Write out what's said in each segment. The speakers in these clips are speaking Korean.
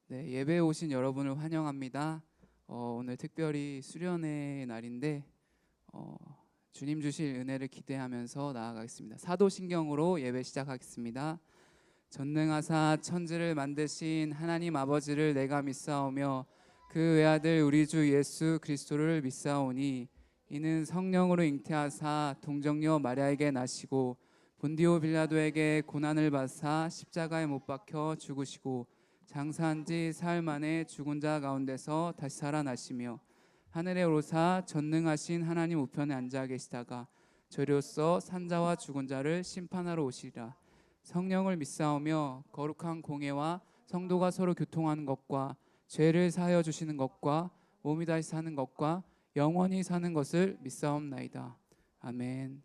네, 예배에 오신 여러분을 환영합니다. 오늘 특별히 수련의 날인데 주님 주실 은혜를 기대하면서 나아가겠습니다. 사도신경으로 예배 시작하겠습니다. 전능하사 천지를 만드신 하나님 아버지를 내가 믿사오며 그 외아들 우리 주 예수 그리스도를 믿사오니 이는 성령으로 잉태하사 동정녀 마리아에게 나시고 본디오 빌라도에게 고난을 받사 십자가에 못 박혀 죽으시고 장사한 지 사흘 만에 죽은 자 가운데서 다시 살아나시며 하늘에 오르사 전능하신 하나님 우편에 앉아 계시다가 저리로서 산자와 죽은 자를 심판하러 오시리라. 성령을 믿사오며 거룩한 공예와 성도가 서로 교통하는 것과 죄를 사하여 주시는 것과 몸이 다시 사는 것과 영원히 사는 것을 믿사옵나이다. 아멘.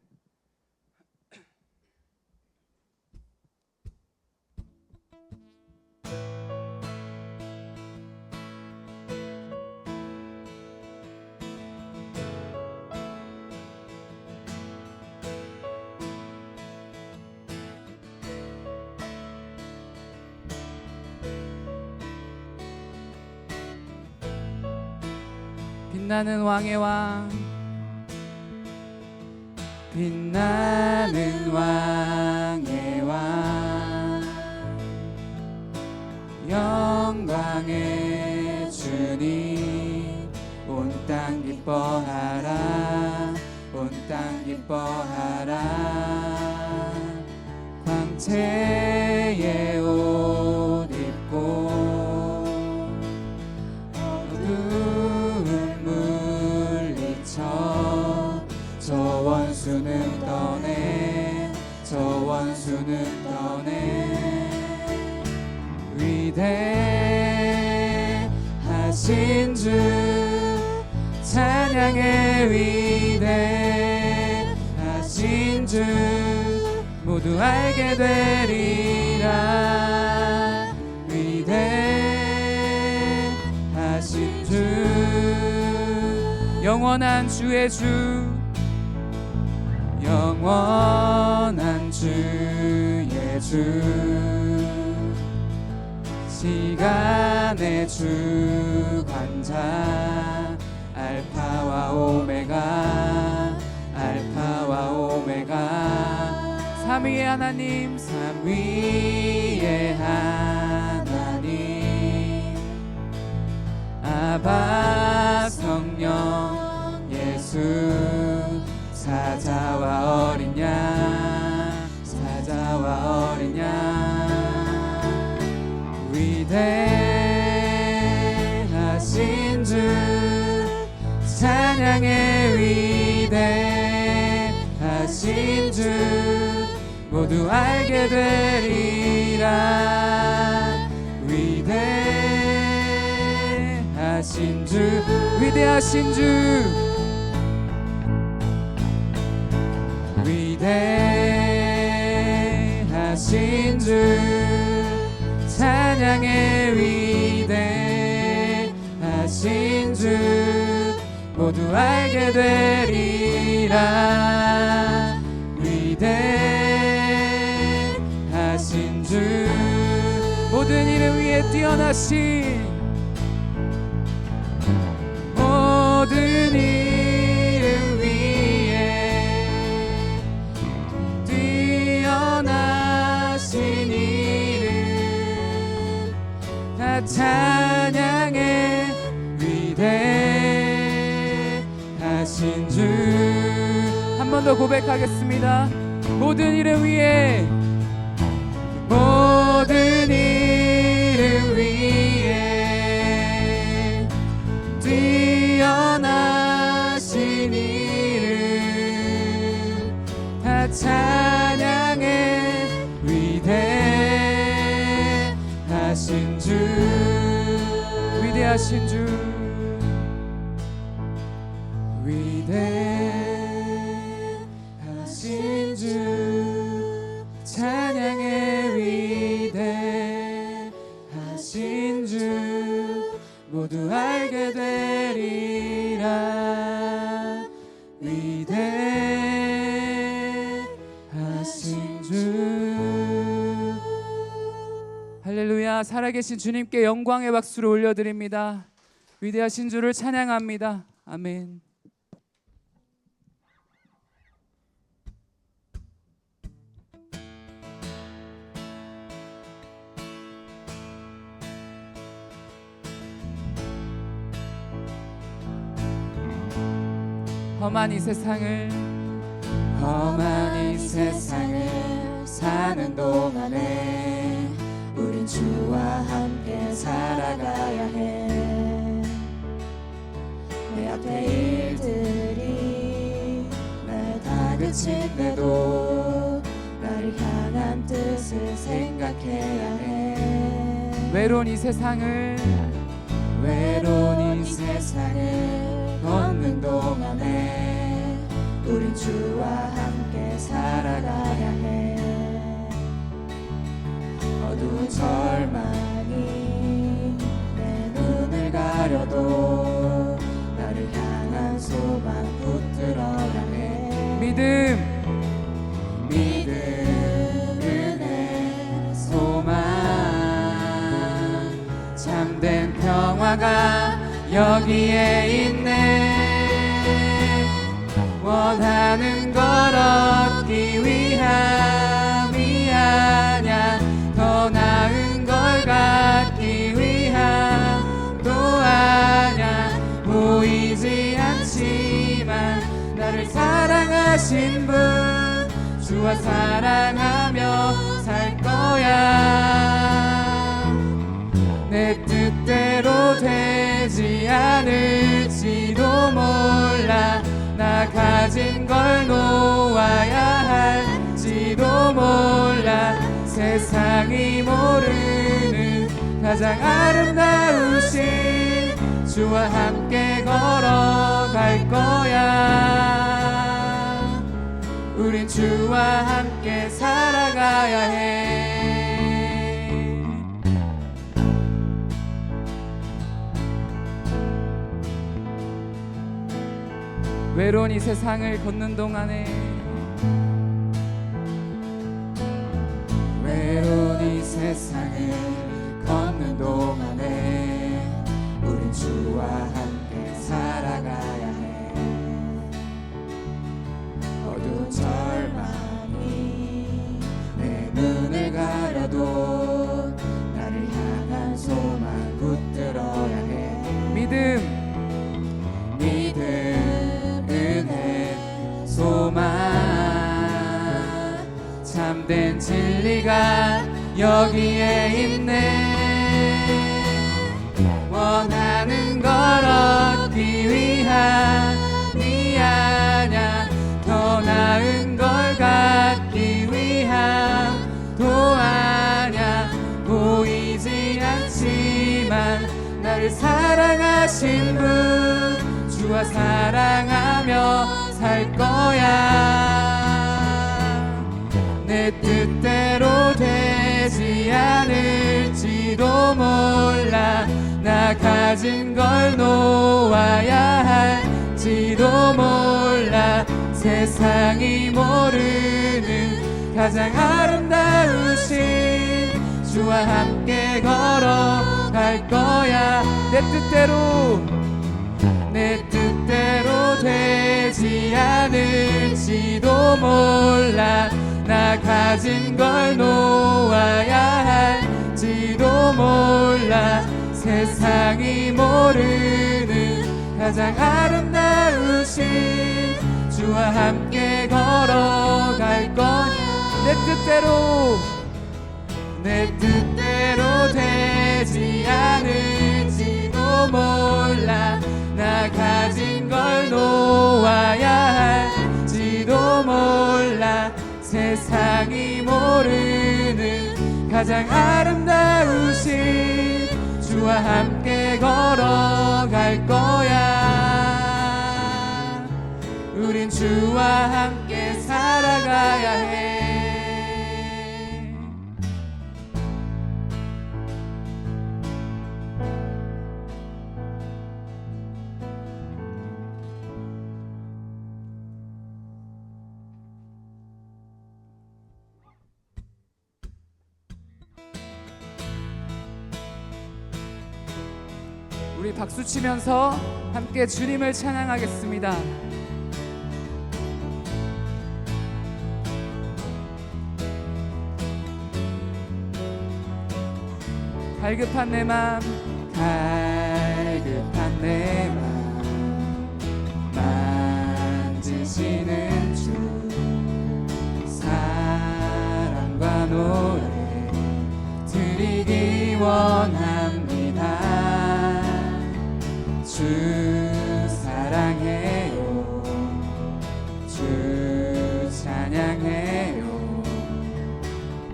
빛나는 왕의 왕, 빛나는 왕의 왕, 영광의 주님, 온 땅 기뻐하라, 온 땅 기뻐하라. 광채의 옷 입고 저 원수는 떠내, 저 원수는 떠내. 위대하신 주 찬양의 위대하신 주 모두 알게 되리라. 위대하신 주 영원한 주의 주, 영원한 주의 주, 시간의 주관자, 알파와 오메가, 알파와 오메가. 삼위의 하나님, 삼위의 하나님, 아바 성령 예수, 사자와 어린 양, 사자와 어린 양. 위대하신 주 찬양의 위대하신 주 모두 알게 되리라. 위대하신 주, 위대하신 주, 위대하신 주 찬양의 위대하신 주 모두 알게 되리라. 위대하신 주 모든 이름 위에 뛰어나신, 모든 이름 위에 뛰어나신 이름 다 찬양의 위대하신 주. 한 번 더 고백하겠습니다. 모든 이름 위에, 모든 이름 위에 뛰어나신 이름 다 찬양의 위대하신 주, 위대하신 주, 위대하신 주 찬양의 위대하신 주 모두 알게 되리라. 위대하신 주. 할렐루야. 살아계신 주님께 영광의 박수를 올려드립니다. 위대하신 주를 찬양합니다. 아멘. 험한 이 세상을 사는 동안에 우린 주와 함께 살아가야 해. 내 앞에 일들이 날 다그친데도 나를 향한 뜻을 생각해야 해. 외로운 이 세상을 걷는 동안에 우린 주와 함께 살아가야 해. 어두운 절망이 내 눈을 가려도 나를 향한 소망 붙들어야 해. 믿음, 은혜, 소망, 참된 평화가 여기에 있네. 원하는 걸 얻기 위함이 아냐, 더 나은 걸 갖기 위함도 아냐. 보이지 않지만 나를 사랑하신 분, 주와 사랑하며 살 거야. 내 뜻대로 되지 않을지도 몰라. 나 가진 걸 놓아야 할지도 몰라. 세상이 모르는 가장 아름다우신 주와 함께 걸어갈 거야. 우린 주와 함께 살아가야 해. 외로운 이 세상을 걷는 동안에 우린 주와 함께 살아가야 해. 어두운 절망이 내 눈을 가려도 나를 향한 소망 붙들어야 해. 믿음, 은혜, 소망, 참된 진리가 여기에 있네. 원하는 걸 얻기 위함이 아냐, 더 나은 걸 갖기 위함도 아냐. 보이지 않지만 나를 사랑하신 분, 주와 사랑하며 살 거야. 내 뜻대로 되지 않을지도 몰라. 나 가진 걸 놓아야 할지도 몰라. 세상이 모르는 가장 아름다우신 주와 함께 걸어갈 거야. 내 뜻대로 되지 않을지도 몰라. 나 가진 걸 놓아야 할지도 몰라. 세상이 모르는 가장 아름다우신 주와 함께 걸어갈 거야. 내 뜻대로 되지 않을지도 몰라. 나 가진 걸 놓아야 할지도 몰라. 세상이 모르는 가장 아름다우신 주와 함께 걸어갈 거야. 우린 주와 함께 살아가야 해. 우리 박수 치면서 함께 주님을 찬양하겠습니다. 갈급한 내 맘, 갈급한 내 맘 만지시는 주, 사랑과 노래 드리기 원합니다. 주 사랑해요, 주 찬양해요.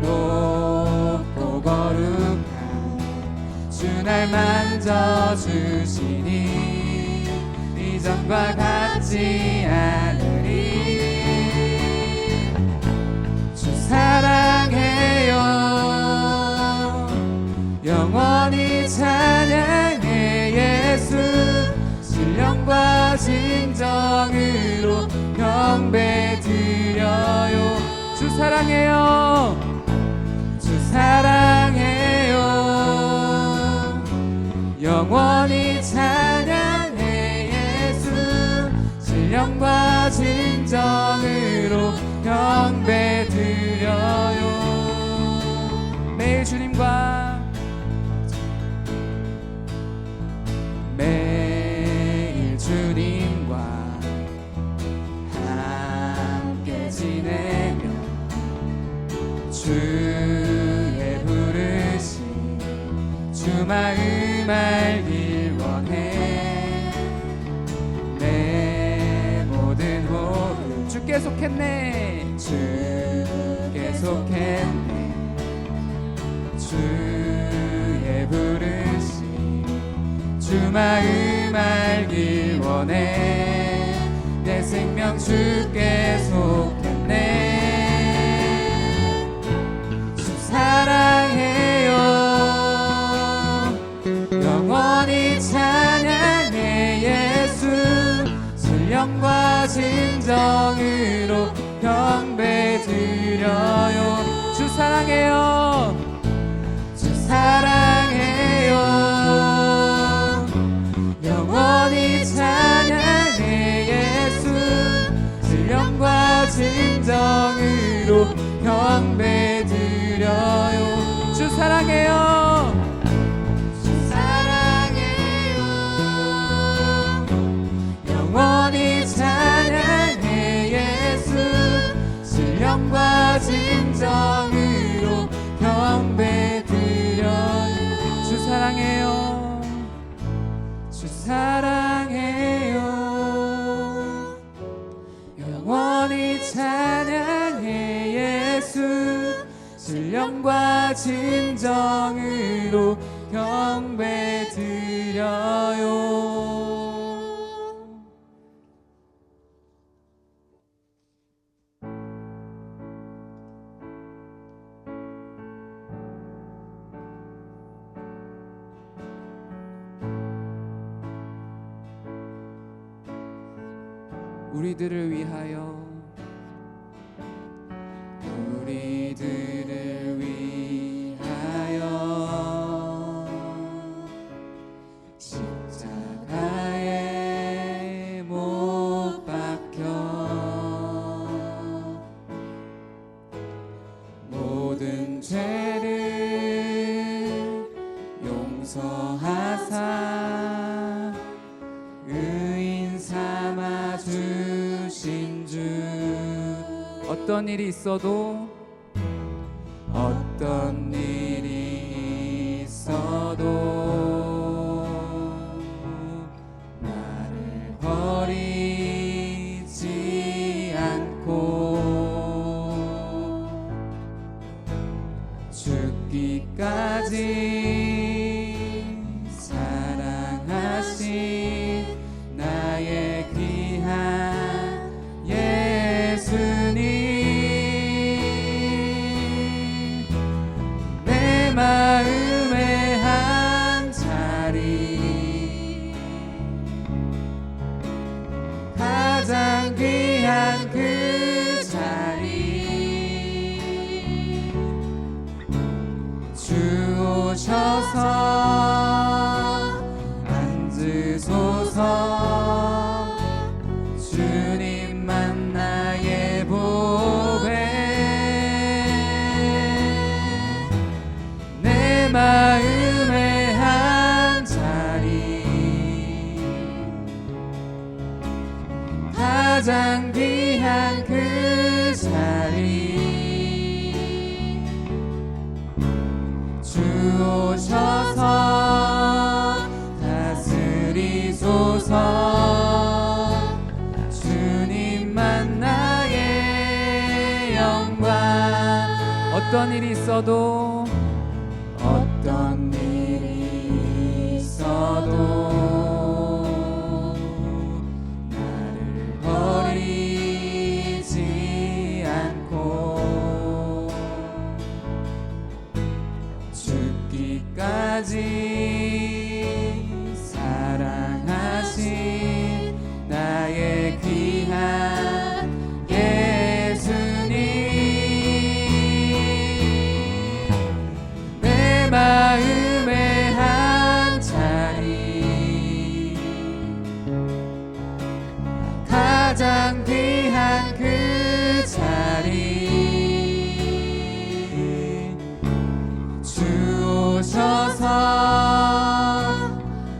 높고 거룩한 주 날 만져주시니 이전과 같지 않으리. 주 사랑해요, 영원히 찬양해. 예수 신령과 진정으로 경배 드려요. 주 사랑해요, 주 사랑해요, 영원히 찬양해. 예수 신령과 진정으로 경배 드려요. 매일 주님과 매일 주님과 함께 지내며 주의 부르심 주 마음 알길 원해. 내 모든 호흡 주께 속했네, 주께 속했네. 주의 부르심 주 마음 알길 원해. 내 생명 주께 속했네. 주 사랑해요, 영원히 찬양해. 예수 신령과 진정으로 경배 드려요. 주 사랑해요, 주 사랑해요, 영원히 찬양해. 예수 신령과 진정으로 경배 드려요. 주 사랑해요, 주 사랑해요, 영원히 찬양해. 예수 신령과 진정으로 경배 드려요. 주 사랑해요, 주 사랑해요, 영원히 찬양해. 예수 신령과 진정으로 경배 드려요. 우리들을 위하여 우리들을 위하여 십자가에 못 박혀 모든 죄를 용서하사 의인 삼아 주신 주. 어떤 일이 있어도 어떤 일이 있어도 나를 버리지 않고 죽기까지 사랑하신 나의 귀한 예수님. 내 마음의 한 자리 가장 귀한 그 자리 주 오셔서 앉아 마음의 한 자리 가장 귀한 그 자리 주 오셔서 다스리소서 주님만 나의 영광 어떤 일이 있어도 어떤 일이 있어도 나를 버리지 않고 죽기까지 사랑하신 나의 귀한 예수님 내 마음의 한 자리 가장 귀한 그 자리 주 오셔서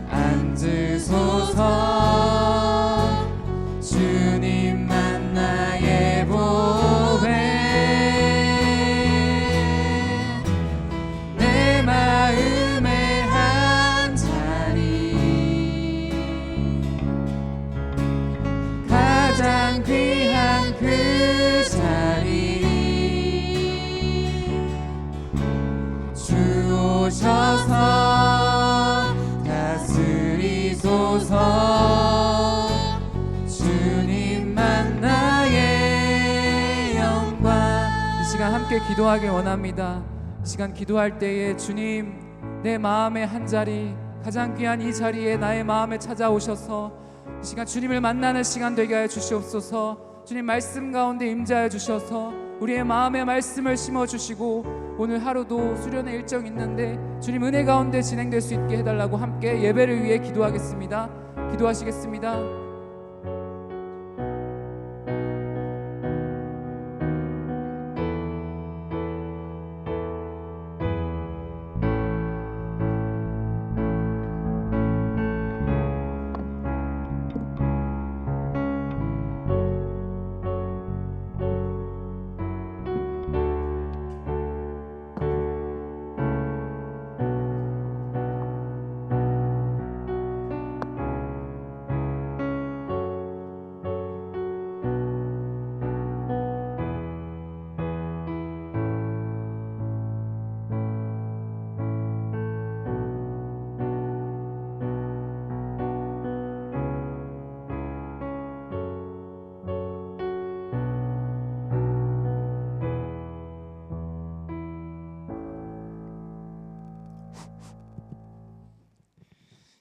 앉으소서 주님만 나의 보배 내 마음의 한 자리 가장 귀한 그 자리 주 오셔서 다스리소서 주님만 나의 영광 이 시간 함께 기도하길 원합니다. 이 시간 기도할 때에 주님 내 마음의 한 자리 가장 귀한 이 자리에 나의 마음에 찾아오셔서 이 시간 주님을 만나는 시간 되게 하여 주시옵소서. 주님 말씀 가운데 임재하여 주셔서 우리의 마음에 말씀을 심어주시고 오늘 하루도 수련회 일정 있는데 주님 은혜 가운데 진행될 수 있게 해달라고 함께 예배를 위해 기도하겠습니다. 기도하시겠습니다.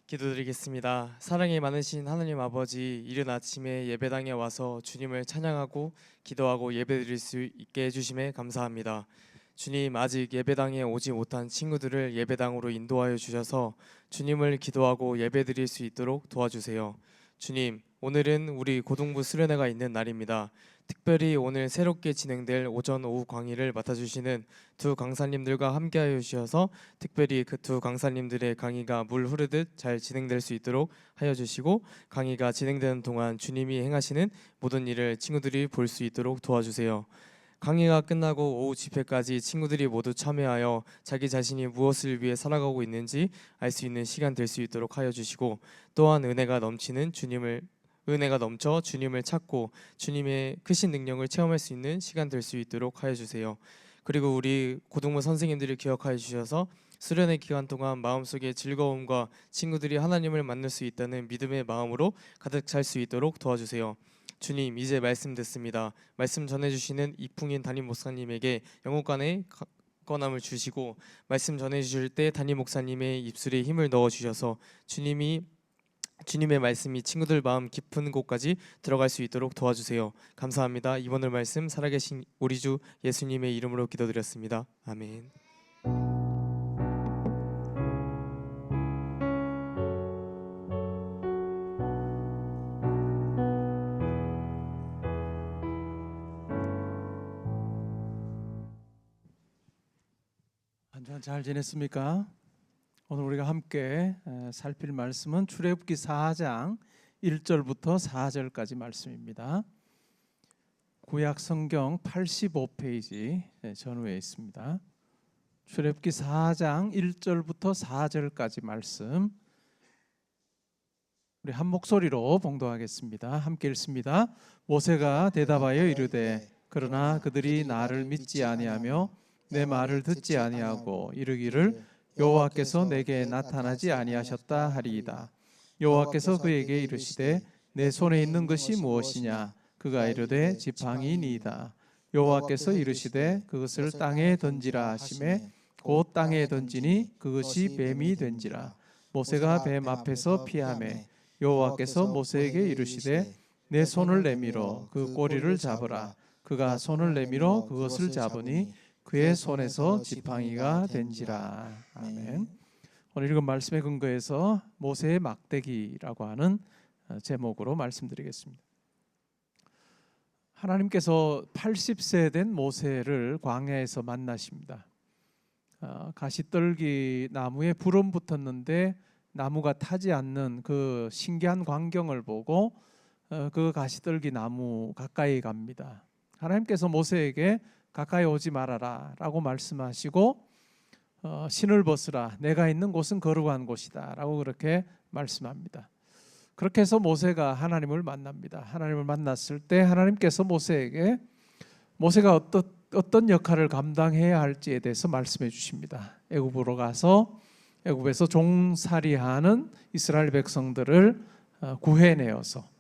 기도드리겠습니다. 사랑이 많으신 하나님 아버지, 이른 아침에 예배당에 와서 주님을 찬양하고 기도하고 예배드릴 수 있게 해주심에 감사합니다. 주님, 아직 예배당에 오지 못한 친구들을 예배당으로 인도하여 주셔서 주님을 기도하고 예배드릴 수 있도록 도와주세요. 주님, 오늘은 우리 고등부 수련회가 있는 날입니다. 특별히 오늘 새롭게 진행될 오전 오후 강의를 맡아주시는 두 강사님들과 함께하여 주셔서 특별히 그 두 강사님들의 강의가 물 흐르듯 잘 진행될 수 있도록 하여 주시고 강의가 진행되는 동안 주님이 행하시는 모든 일을 친구들이 볼 수 있도록 도와주세요. 강의가 끝나고 오후 집회까지 친구들이 모두 참여하여 자기 자신이 무엇을 위해 살아가고 있는지 알 수 있는 시간 될 수 있도록 하여 주시고 또한 은혜가 넘쳐 주님을 찾고 주님의 크신 능력을 체험할 수 있는 시간 될 수 있도록 하여 주세요. 그리고 우리 고등부 선생님들을 기억하여 주셔서 수련회 기간 동안 마음속에 즐거움과 친구들이 하나님을 만날 수 있다는 믿음의 마음으로 가득 찰 수 있도록 도와주세요. 주님, 이제 말씀 듣습니다. 말씀 전해주시는 이풍인 담임 목사님에게 영혼간의 건함을 주시고 말씀 전해주실 때 담임 목사님의 입술에 힘을 넣어주셔서 주님의 말씀이 친구들 마음 깊은 곳까지 들어갈 수 있도록 도와주세요. 감사합니다. 이번 말씀 살아계신 우리 주 예수님의 이름으로 기도드렸습니다. 아멘. 한 주간 잘 지냈습니까? 오늘 우리가 함께 살필 말씀은 출애굽기 4장 1절부터 4절까지 말씀입니다. 구약 성경 85페이지 전후에 있습니다. 출애굽기 4장 1절부터 4절까지 말씀 우리 한 목소리로 봉독하겠습니다. 함께 읽습니다. 모세가 대답하여 이르되 그러나 그들이 나를 믿지 아니하며 내 말을 듣지 아니하고 이르기를 여호와께서 내게 나타나지 아니하셨다 하리이다. 여호와께서 그에게 이르시되 내 손에 있는 것이 무엇이냐? 그가 이르되 지팡이니이다. 여호와께서 이르시되 그것을 땅에 던지라 하시매 곧 땅에 던지니 그것이 뱀이 된지라. 모세가 뱀 앞에서 피하매 여호와께서 모세에게 이르시되 내 손을 내밀어 그 꼬리를 잡으라. 그가 손을 내밀어 그것을 잡으니 그의 손에서 지팡이가 된지라. 아멘. 오늘 읽은 말씀의 근거에서 모세의 막대기라고 하는 제목으로 말씀드리겠습니다. 하나님께서 80세 된 모세를 광야에서 만나십니다. 가시떨기 나무에 불은 붙었는데 나무가 타지 않는 그 신기한 광경을 보고 그 가시떨기 나무 가까이 갑니다. 하나님께서 모세에게 가까이 오지 말아라 라고 말씀하시고 신을 벗으라 내가 있는 곳은 거룩한 곳이다 라고 그렇게 말씀합니다. 그렇게 해서 모세가 하나님을 만납니다. 하나님을 만났을 때 하나님께서 모세에게 모세가 어떤 역할을 감당해야 할지에 대해서 말씀해 주십니다. 애굽으로 가서 애굽에서 종살이하는 이스라엘 백성들을 구해내어서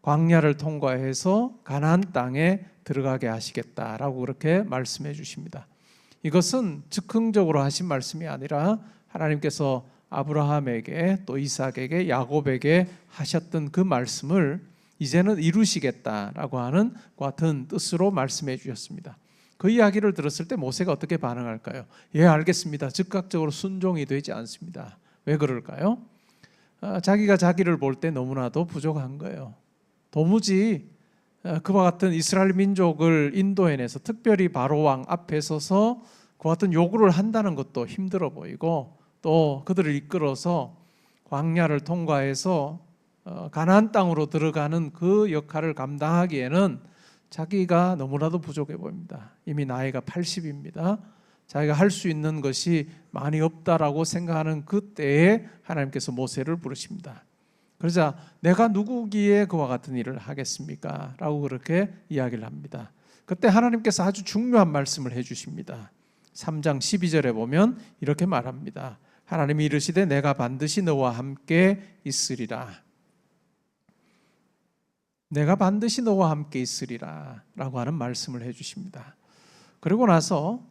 광야를 통과해서 가나안 땅에 들어가게 하시겠다라고 그렇게 말씀해 주십니다. 이것은 즉흥적으로 하신 말씀이 아니라 하나님께서 아브라함에게 또 이삭에게 야곱에게 하셨던 그 말씀을 이제는 이루시겠다라고 하는 같은 뜻으로 말씀해 주셨습니다. 그 이야기를 들었을 때 모세가 어떻게 반응할까요? 예, 알겠습니다. 즉각적으로 순종이 되지 않습니다. 왜 그럴까요? 자기가 자기를 볼 때 너무나도 부족한 거예요. 도무지 그와 같은 이스라엘 민족을 인도해내서 특별히 바로왕 앞에 서서 그와 같은 요구를 한다는 것도 힘들어 보이고 또 그들을 이끌어서 광야를 통과해서 가나안 땅으로 들어가는 그 역할을 감당하기에는 자기가 너무나도 부족해 보입니다. 이미 나이가 80입니다. 자기가 할 수 있는 것이 많이 없다라고 생각하는 그때에 하나님께서 모세를 부르십니다. 그러자 내가 누구기에 그와 같은 일을 하겠습니까? 라고 그렇게 이야기를 합니다. 그때 하나님께서 아주 중요한 말씀을 해주십니다. 3장 12절에 보면 이렇게 말합니다. 하나님이 이르시되 내가 반드시 너와 함께 있으리라. 내가 반드시 너와 함께 있으리라 라고 하는 말씀을 해주십니다. 그리고 나서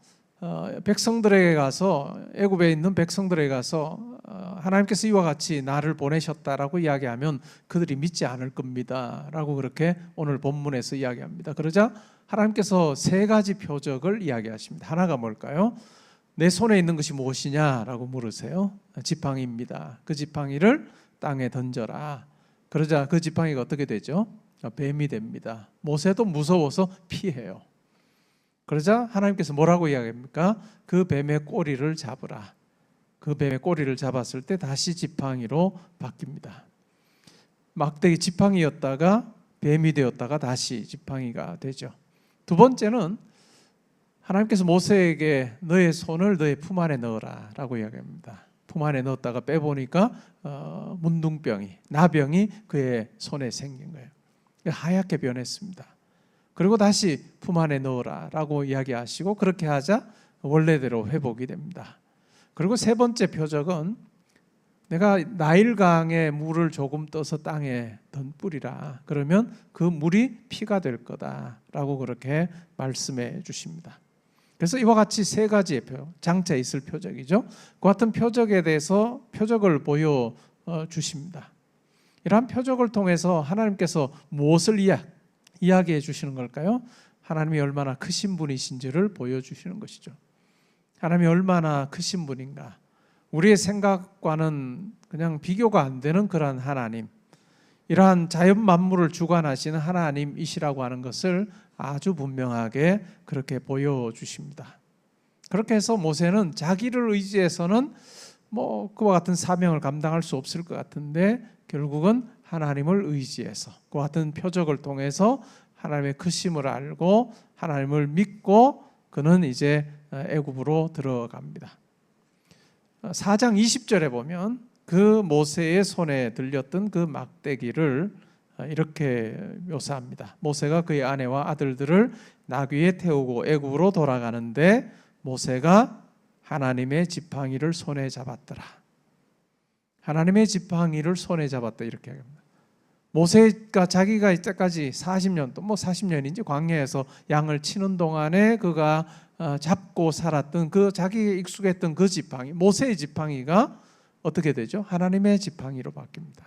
백성들에게 가서 애굽에 있는 백성들에게 가서 하나님께서 이와 같이 나를 보내셨다라고 이야기하면 그들이 믿지 않을 겁니다 라고 그렇게 오늘 본문에서 이야기합니다. 그러자 하나님께서 세 가지 표적을 이야기하십니다. 하나가 뭘까요? 내 손에 있는 것이 무엇이냐라고 물으세요. 지팡이입니다. 그 지팡이를 땅에 던져라. 그러자 그 지팡이가 어떻게 되죠? 뱀이 됩니다. 모세도 무서워서 피해요. 그러자 하나님께서 뭐라고 이야기합니까? 그 뱀의 꼬리를 잡으라. 그 뱀의 꼬리를 잡았을 때 다시 지팡이로 바뀝니다. 막대기 지팡이였다가 뱀이 되었다가 다시 지팡이가 되죠. 두 번째는 하나님께서 모세에게 너의 손을 너의 품 안에 넣어라 라고 이야기합니다. 품 안에 넣었다가 빼보니까 문둥병이, 나병이 그의 손에 생긴 거예요. 하얗게 변했습니다. 그리고 다시 품 안에 넣어라 라고 이야기하시고 그렇게 하자 원래대로 회복이 됩니다. 그리고 세 번째 표적은 내가 나일강에 물을 조금 떠서 땅에 뿌리라. 그러면 그 물이 피가 될 거다라고 그렇게 말씀해 주십니다. 그래서 이와 같이 세 가지의 장차 있을 표적이죠. 그 같은 표적에 대해서 표적을 보여주십니다. 이러한 표적을 통해서 하나님께서 무엇을 이야기해 주시는 걸까요? 하나님이 얼마나 크신 분이신지를 보여주시는 것이죠. 하나님이 얼마나 크신 분인가. 우리의 생각과는 그냥 비교가 안 되는 그러한 하나님, 이러한 자연 만물을 주관하시는 하나님이시라고 하는 것을 아주 분명하게 그렇게 보여주십니다. 그렇게 해서 모세는 자기를 의지해서는 뭐 그와 같은 사명을 감당할 수 없을 것 같은데 결국은 하나님을 의지해서 그와 같은 표적을 통해서 하나님의 크심을 알고 하나님을 믿고 그는 이제 애굽으로 들어갑니다. 4장 20절에 보면 그 모세의 손에 들렸던 그 막대기를 이렇게 묘사합니다. 모세가 그의 아내와 아들들을 나귀에 태우고 애굽으로 돌아가는데 모세가 하나님의 지팡이를 손에 잡았더라. 하나님의 지팡이를 손에 잡았다 이렇게 합니다. 모세가 자기가 이때까지 40년 또 뭐 40년인지 광야에서 양을 치는 동안에 그가 잡고 살았던 그 자기에 익숙했던 그 지팡이, 모세의 지팡이가 어떻게 되죠? 하나님의 지팡이로 바뀝니다.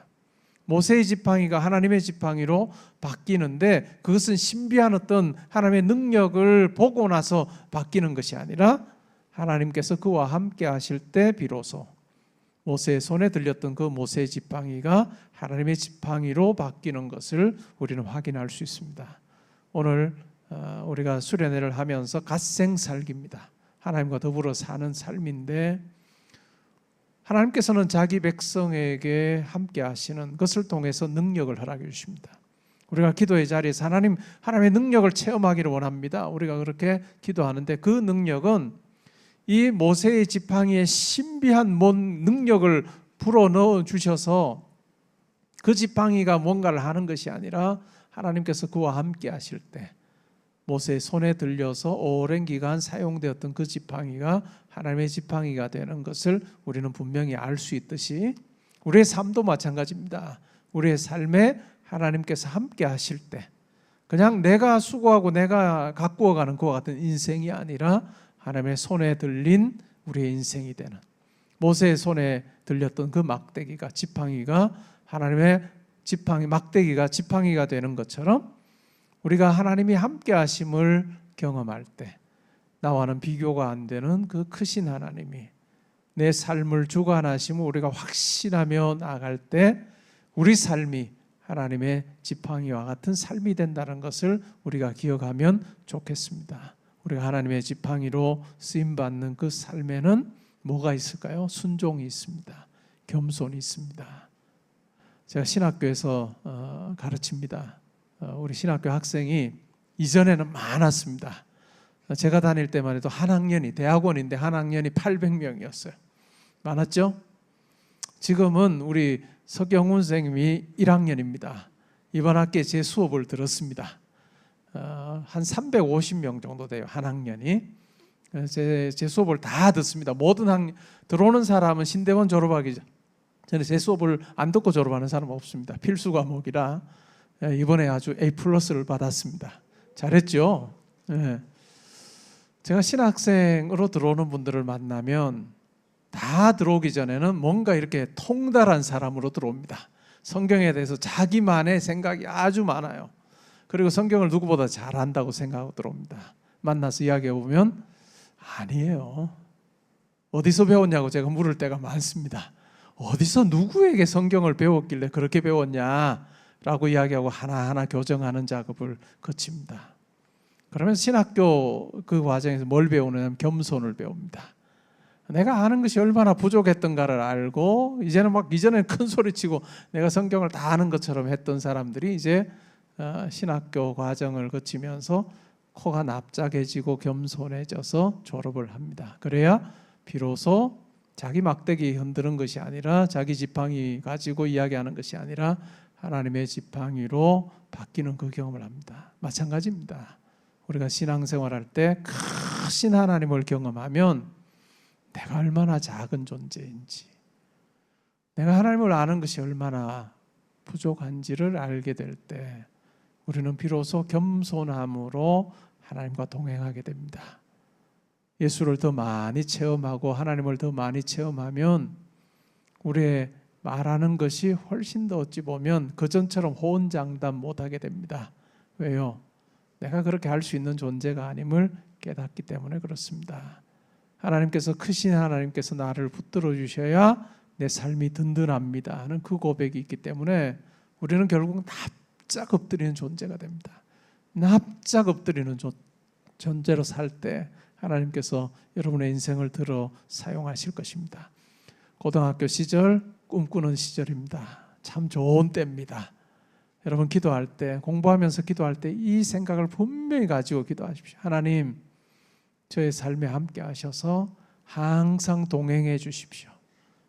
모세의 지팡이가 하나님의 지팡이로 바뀌는데 그것은 신비한 어떤 하나님의 능력을 보고 나서 바뀌는 것이 아니라 하나님께서 그와 함께 하실 때 비로소 모세의 손에 들렸던 그 모세의 지팡이가 하나님의 지팡이로 바뀌는 것을 우리는 확인할 수 있습니다. 오늘 우리가 수련회를 하면서 갓생살기입니다. 하나님과 더불어 사는 삶인데 하나님께서는 자기 백성에게 함께 하시는 것을 통해서 능력을 허락해 주십니다. 우리가 기도의 자리에서 하나님의 능력을 체험하기를 원합니다. 우리가 그렇게 기도하는데 그 능력은 이 모세의 지팡이에 신비한 능력을 불어넣어 주셔서 그 지팡이가 뭔가를 하는 것이 아니라 하나님께서 그와 함께 하실 때 모세의 손에 들려서 오랜 기간 사용되었던 그 지팡이가 하나님의 지팡이가 되는 것을 우리는 분명히 알 수 있듯이 우리의 삶도 마찬가지입니다. 우리의 삶에 하나님께서 함께 하실 때 그냥 내가 수고하고 내가 가꾸어가는 그와 같은 인생이 아니라 하나님의 손에 들린 우리의 인생이 되는 모세의 손에 들렸던 그 막대기가 지팡이가 하나님의 지팡이 막대기가 지팡이가 되는 것처럼 우리가 하나님이 함께 하심을 경험할 때 나와는 비교가 안 되는 그 크신 하나님이 내 삶을 주관하심을 우리가 확신하며 나아갈 때 우리 삶이 하나님의 지팡이와 같은 삶이 된다는 것을 우리가 기억하면 좋겠습니다. 우리가 하나님의 지팡이로 쓰임받는 그 삶에는 뭐가 있을까요? 순종이 있습니다. 겸손이 있습니다. 제가 신학교에서 가르칩니다. 우리 신학교 학생이 이전에는 많았습니다. 제가 다닐 때만 해도 한 학년이 대학원인데 한 학년이 800명이었어요. 많았죠? 지금은 우리 석영훈 선생님이 1학년입니다. 이번 학기에 제 수업을 들었습니다. 한 350명 정도 돼요. 한 학년이. 제 수업을 다 듣습니다. 모든 들어오는 사람은 신대원 졸업하기 전에 제 수업을 안 듣고 졸업하는 사람은 없습니다. 필수 과목이라 이번에 아주 A+를 받았습니다. 잘했죠? 네. 제가 신학생으로 들어오는 분들을 만나면 다 들어오기 전에는 뭔가 이렇게 통달한 사람으로 들어옵니다. 성경에 대해서 자기만의 생각이 아주 많아요. 그리고 성경을 누구보다 잘 안다고 생각하고 들어옵니다. 만나서 이야기해 보면 아니에요. 어디서 배웠냐고 제가 물을 때가 많습니다. 어디서 누구에게 성경을 배웠길래 그렇게 배웠냐라고 이야기하고 하나하나 교정하는 작업을 거칩니다. 그러면서 신학교 그 과정에서 뭘 배우느냐면 겸손을 배웁니다. 내가 아는 것이 얼마나 부족했던가를 알고 이제는 큰 소리치고 내가 성경을 다 아는 것처럼 했던 사람들이 이제 신학교 과정을 거치면서 코가 납작해지고 겸손해져서 졸업을 합니다. 그래야 비로소 자기 막대기 흔드는 것이 아니라 자기 지팡이 가지고 이야기하는 것이 아니라 하나님의 지팡이로 바뀌는 그 경험을 합니다. 마찬가지입니다. 우리가 신앙생활할 때 크신 하나님을 경험하면 내가 얼마나 작은 존재인지 내가 하나님을 아는 것이 얼마나 부족한지를 알게 될 때 우리는 비로소 겸손함으로 하나님과 동행하게 됩니다. 예수를 더 많이 체험하고 하나님을 더 많이 체험하면 우리의 말하는 것이 훨씬 더 어찌 보면 그전처럼 호언장담 못하게 됩니다. 왜요? 내가 그렇게 할 수 있는 존재가 아님을 깨닫기 때문에 그렇습니다. 하나님께서 크신 하나님께서 나를 붙들어 주셔야 내 삶이 든든합니다 하는 그 고백이 있기 때문에 우리는 결국 납작 엎드리는 존재가 됩니다. 납작 엎드리는 존재로 살 때 하나님께서 여러분의 인생을 들어 사용하실 것입니다. 고등학교 시절 꿈꾸는 시절입니다. 참 좋은 때입니다. 여러분 기도할 때, 공부하면서 기도할 때 이 생각을 분명히 가지고 기도하십시오. 하나님, 저의 삶에 함께 하셔서 항상 동행해 주십시오.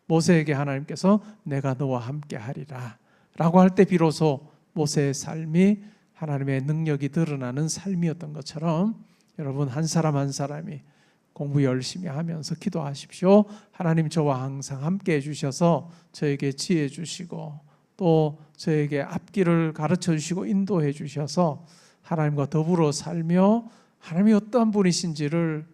모세에게 하나님께서 내가 너와 함께 하리라 라고 할 때 비로소 모세의 삶이 하나님의 능력이 드러나는 삶이었던 것처럼 여러분 한 사람 한 사람이 공부 열심히 하면서 기도하십시오. 하나님 저와 항상 함께 해주셔서 저에게 지혜 주시고 또 저에게 앞길을 가르쳐 주시고 인도해 주셔서 하나님과 더불어 살며 하나님이 어떠한 분이신지를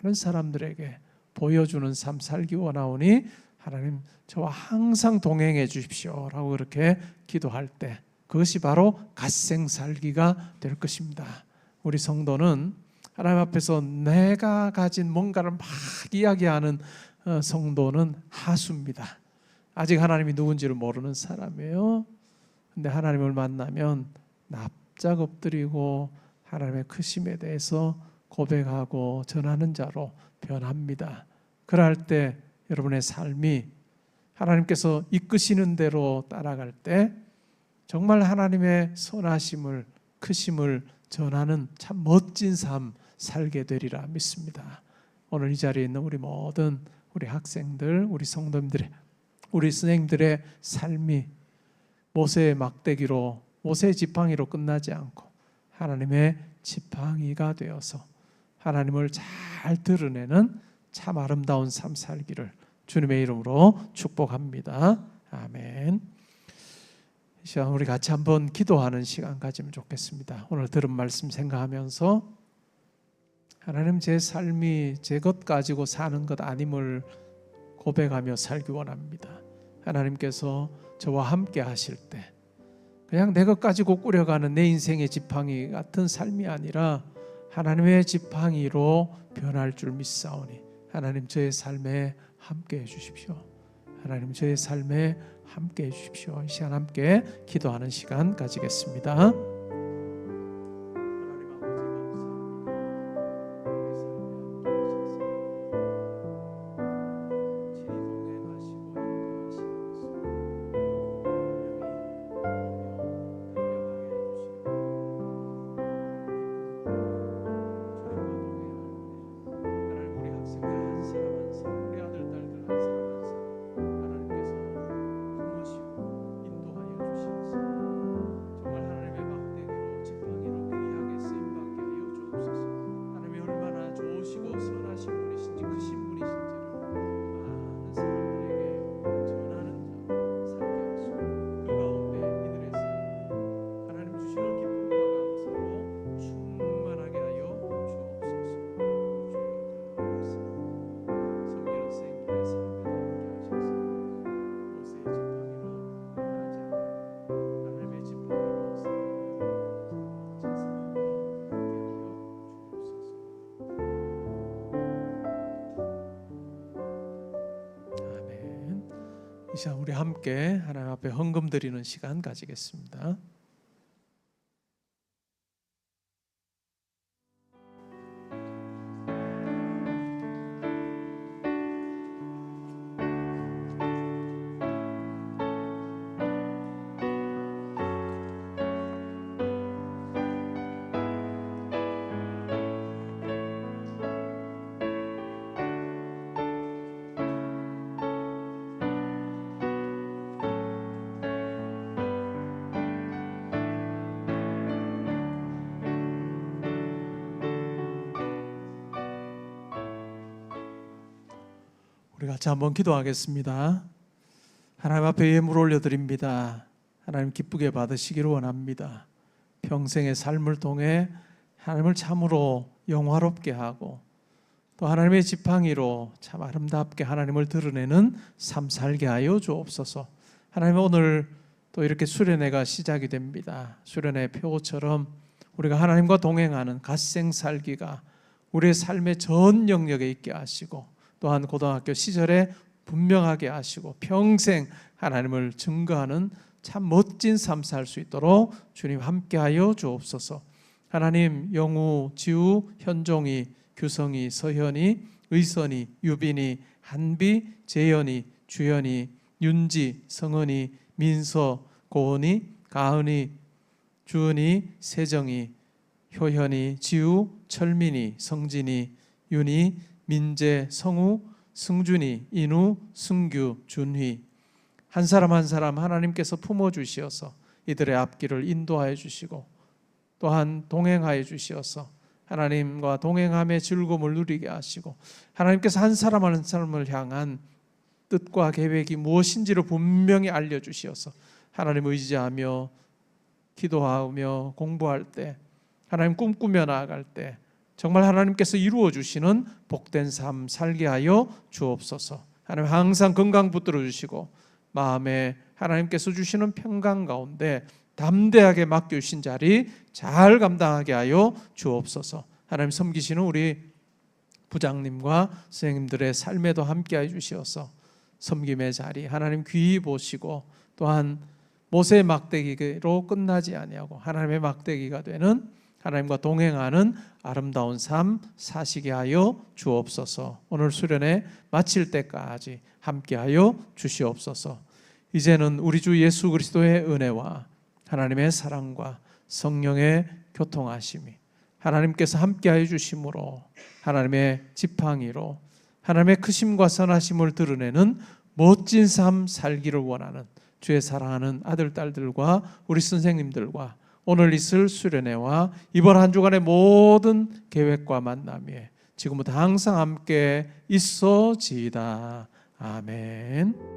많은 사람들에게 보여주는 삶 살기 원하오니 하나님 저와 항상 동행해 주십시오 라고 그렇게 기도할 때 그것이 바로 갓생 살기가 될 것입니다. 우리 성도는 하나님 앞에서 내가 가진 뭔가를 막 이야기하는 성도는 하수입니다. 아직 하나님이 누군지를 모르는 사람이에요. 근데 하나님을 만나면 납작 엎드리고 하나님의 크심에 대해서 고백하고 전하는 자로 변합니다. 그럴 때 여러분의 삶이 하나님께서 이끄시는 대로 따라갈 때 정말 하나님의 선하심을 크심을 전하는 참 멋진 삶 살게 되리라 믿습니다. 오늘 이 자리에 있는 우리 모든 우리 학생들, 우리 성도님들의 우리 선생님들의 삶이 모세의 막대기로 모세의 지팡이로 끝나지 않고 하나님의 지팡이가 되어서 하나님을 잘 드러내는 참 아름다운 삶 살기를 주님의 이름으로 축복합니다. 아멘. 이 시간 우리 같이 한번 기도하는 시간 가지면 좋겠습니다. 오늘 들은 말씀 생각하면서 하나님 제 삶이 제 것 가지고 사는 것 아님을 고백하며 살기 원합니다. 하나님께서 저와 함께 하실 때 그냥 내 것 가지고 꾸려가는 내 인생의 지팡이 같은 삶이 아니라 하나님의 지팡이로 변할 줄 믿사오니 하나님 저의 삶에 함께 해주십시오. 하나님 저의 삶에 함께 해주십시오. 이 시간 함께 기도하는 시간 가지겠습니다. 이 시간 우리 함께 하나님 앞에 헌금 드리는 시간 가지겠습니다. 우리 같이 한번 기도하겠습니다. 하나님 앞에 예물 올려드립니다. 하나님 기쁘게 받으시기를 원합니다. 평생의 삶을 통해 하나님을 참으로 영화롭게 하고 또 하나님의 지팡이로 참 아름답게 하나님을 드러내는 삶 살게 하여 주옵소서. 하나님 오늘 또 이렇게 수련회가 시작이 됩니다. 수련회 표처럼 우리가 하나님과 동행하는 갓생 살기가 우리의 삶의 전 영역에 있게 하시고 또한 고등학교 시절에 분명하게 하시고 평생 하나님을 증거하는 참 멋진 삶 살 수 있도록 주님 함께하여 주옵소서. 하나님 영우, 지우, 현종이 규성이, 서현이, 의선이, 유빈이, 한비, 재현이, 주현이, 윤지, 성은이, 민서, 고은이, 가은이, 주은이, 세정이, 효현이, 지우, 철민이, 성진이, 윤이, 민재, 성우, 승준이, 인우, 승규, 준휘, 한 사람 한 사람 하나님께서 품어주시어서 이들의 앞길을 인도하여 주시고 또한 동행하여 주시어서 하나님과 동행함의 즐거움을 누리게 하시고 하나님께서 한 사람 한 사람을 향한 뜻과 계획이 무엇인지를 분명히 알려주시어서 하나님 의지하며 기도하며 공부할 때 하나님 꿈꾸며 나아갈 때 정말 하나님께서 이루어 주시는 복된 삶 살게 하여 주옵소서. 하나님 항상 건강 붙들어 주시고 마음에 하나님께서 주시는 평강 가운데 담대하게 맡겨주신 자리 잘 감당하게 하여 주옵소서. 하나님 섬기시는 우리 부장님과 선생님들의 삶에도 함께하여 주시어서 섬김의 자리 하나님 귀히 보시고 또한 모세의 막대기로 끝나지 아니하고 하나님의 막대기가 되는 하나님과 동행하는 아름다운 삶 사시게 하여 주옵소서. 오늘 수련회 마칠 때까지 함께하여 주시옵소서. 이제는 우리 주 예수 그리스도의 은혜와 하나님의 사랑과 성령의 교통하심이 하나님께서 함께하여 주심으로 하나님의 지팡이로 하나님의 크심과 선하심을 드러내는 멋진 삶 살기를 원하는 주의 사랑하는 아들 딸들과 우리 선생님들과 오늘 있을 수련회와 이번 한 주간의 모든 계획과 만남에 지금부터 항상 함께 있어지이다. 아멘.